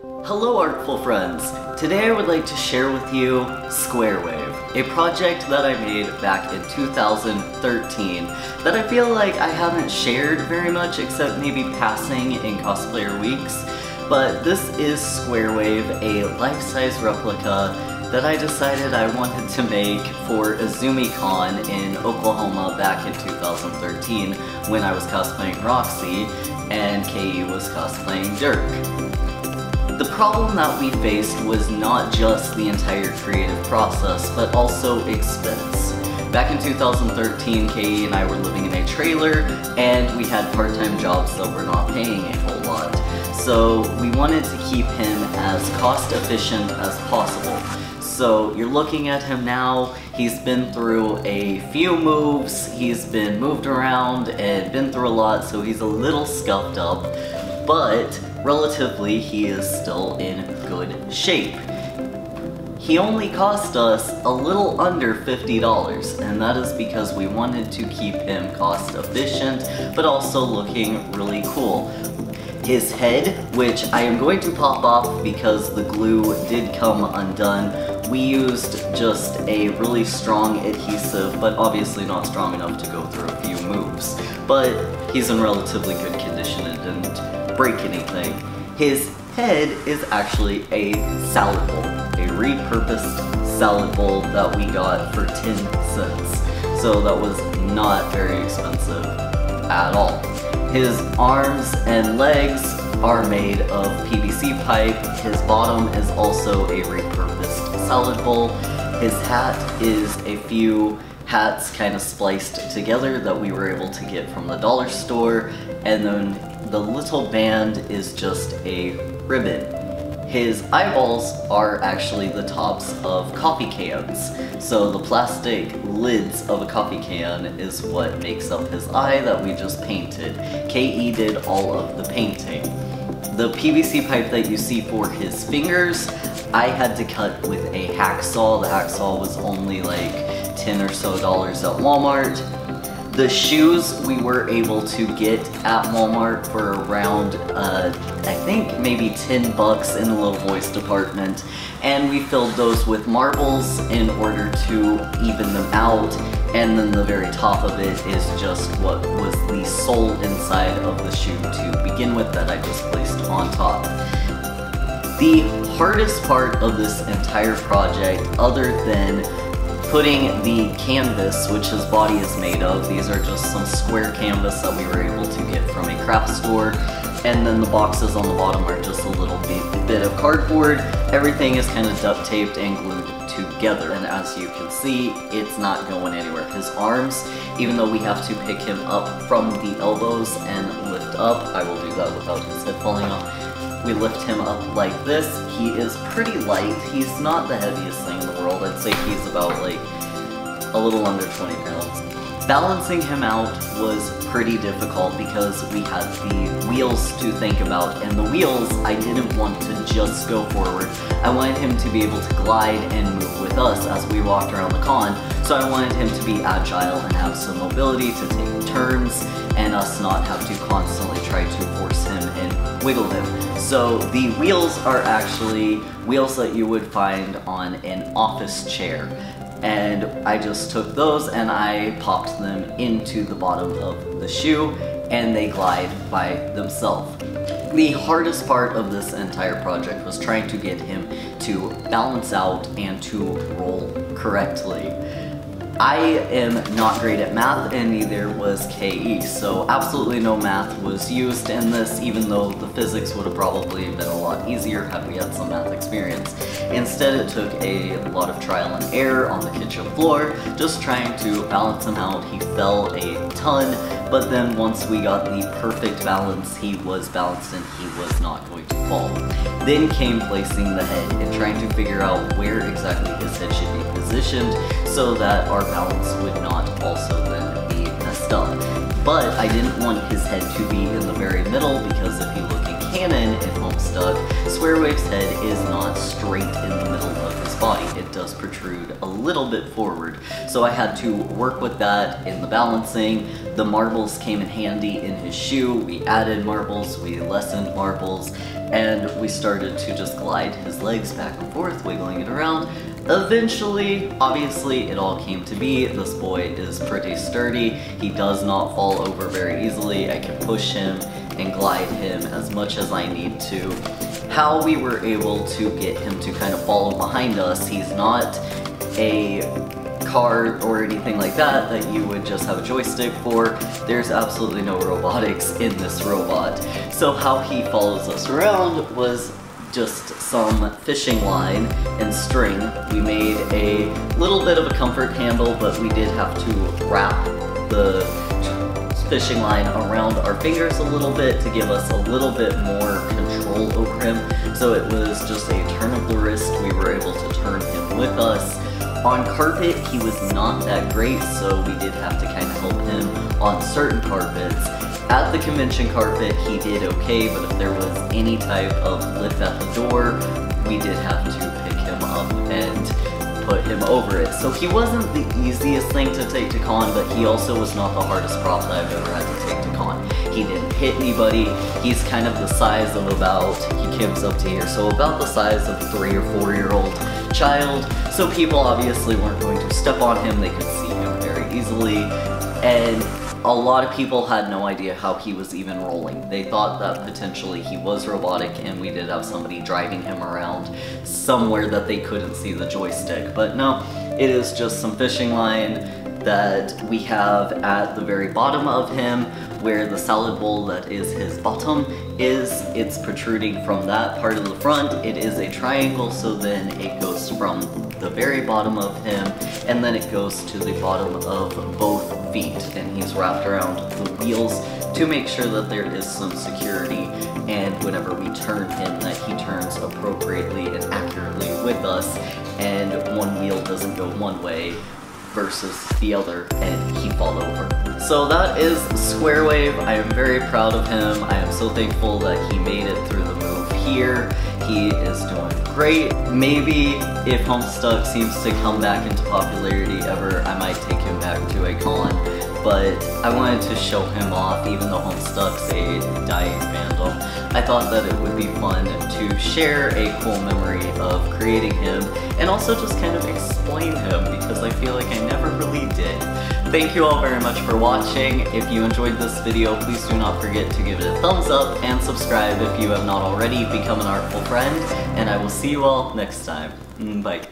Hello artful friends! Today I would like to share with you Squarewave, a project that I made back in 2013 that I feel like I haven't shared very much except maybe passing in cosplayer weeks. But this is Squarewave, a life-size replica that I decided I wanted to make for AzumiCon in Oklahoma back in 2013 when I was cosplaying Roxy and KE was cosplaying Dirk. The problem that we faced was not just the entire creative process, but also expense. Back in 2013, KE and I were living in a trailer, and we had part-time jobs that were not paying a whole lot. So we wanted to keep him as cost-efficient as possible. So you're looking at him now, he's been through a few moves, he's been moved around and been through a lot, so he's a little scuffed up, but relatively he is still in good shape. He only cost us a little under $50, and that is because we wanted to keep him cost efficient, but also looking really cool. His head, which I am going to pop off because the glue did come undone, we used just a really strong adhesive, but obviously not strong enough to go through a few moves. But he's in relatively good condition and didn't break anything. His head is actually a salad bowl, a repurposed salad bowl that we got for 10 cents. So that was not very expensive at all. His arms and legs are made of PVC pipe. His bottom is also a repurposed salad bowl. His hat is a few hats kind of spliced together that we were able to get from the dollar store, and then the little band is just a ribbon. His eyeballs are actually the tops of coffee cans. So the plastic lids of a coffee can is what makes up his eye that we just painted. KE did all of the painting. The PVC pipe that you see for his fingers, I had to cut with a hacksaw. The hacksaw was only like $10 or so at Walmart. The shoes we were able to get at Walmart for around, I think maybe 10 bucks in the little voice department, and we filled those with marbles in order to even them out, and then the very top of it is just what was the sole inside of the shoe to begin with that I just placed on top. The hardest part of this entire project, other than putting the canvas, which his body is made of, these are just some square canvas that we were able to get from a craft store, and then the boxes on the bottom are just a little bit of cardboard. Everything is kind of duct taped and glued together, and as you can see, it's not going anywhere. His arms, even though we have to pick him up from the elbows and lift up, I will do that without his head falling off. We lift him up like this. He is pretty light. He's not the heaviest thing in the world. I'd say he's about like a little under 20 pounds. Balancing him out was pretty difficult because we had the wheels to think about, and the wheels I didn't want to just go forward. I wanted him to be able to glide and move with us as we walked around the con, so I wanted him to be agile and have some mobility to take turns and us not have to constantly try to force him and wiggle him. So the wheels are actually wheels that you would find on an office chair. And I just took those and I popped them into the bottom of the shoe, and they glide by themselves. The hardest part of this entire project was trying to get him to balance out and to roll correctly. I am not great at math, and neither was KE, so absolutely no math was used in this, even though the physics would have probably been a lot easier had we had some math experience. Instead, it took a lot of trial and error on the kitchen floor, just trying to balance him out. He fell a ton, but then once we got the perfect balance, he was balanced and he was not going to fall. Then came placing the head and trying to figure out where exactly his head should be positioned so that our balance would not also then be messed up. But I didn't want his head to be in the very middle, because if you look in canon in Homestuck, Squarewave's head is not straight in the middle of his body. It does protrude a little bit forward. So I had to work with that in the balancing. The marbles came in handy in his shoe. We added marbles, we lessened marbles, and we started to just glide his legs back and forth, wiggling it around. Eventually, obviously, it all came to be. This boy is pretty sturdy. He does not fall over very easily. I can push him and glide him as much as I need to. How we were able to get him to kind of follow behind us, he's not a car or anything like that that you would just have a joystick for. There's absolutely no robotics in this robot. So how he follows us around was just some fishing line and string. We made a little bit of a comfort handle, but we did have to wrap the fishing line around our fingers a little bit to give us a little bit more control over him. So it was just a turn of the wrist. We were able to turn him with us. On carpet, he was not that great, so we did have to kind of help him on certain carpets. At the convention carpet, he did okay, but if there was any type of lift at the door, we did have to pick him up and put him over it. So he wasn't the easiest thing to take to con, but he also was not the hardest prop that I've ever had to take to con. He didn't hit anybody. He's kind of the size of about, he comes up to here, so about the size of a 3 or 4-year-old child. So people obviously weren't going to step on him. They could see him very easily. And a lot of people had no idea how he was even rolling. They thought that potentially he was robotic, and we did have somebody driving him around somewhere that they couldn't see the joystick. But no, it is just some fishing line that we have at the very bottom of him, where the salad bowl that is his bottom is. It's protruding from that part of the front. It is a triangle, so then it goes from the very bottom of him, and then it goes to the bottom of both feet, and he's wrapped around the wheels to make sure that there is some security, and whenever we turn him, that he turns appropriately and accurately with us, and one wheel doesn't go one way versus the other, and he fall over. So that is Squarewave. I am very proud of him. I am so thankful that he made it through the move here. He is doing great. Maybe if Homestuck seems to come back into popularity ever, I might take him back to a con. But I wanted to show him off, even though Homestuck's a dying fandom. I thought that it would be fun to share a cool memory of creating him, and also just kind of explain him, because I feel like I never really did. Thank you all very much for watching. If you enjoyed this video, please do not forget to give it a thumbs up and subscribe if you have not already. Become an artful friend, and I will see you all next time. Bye.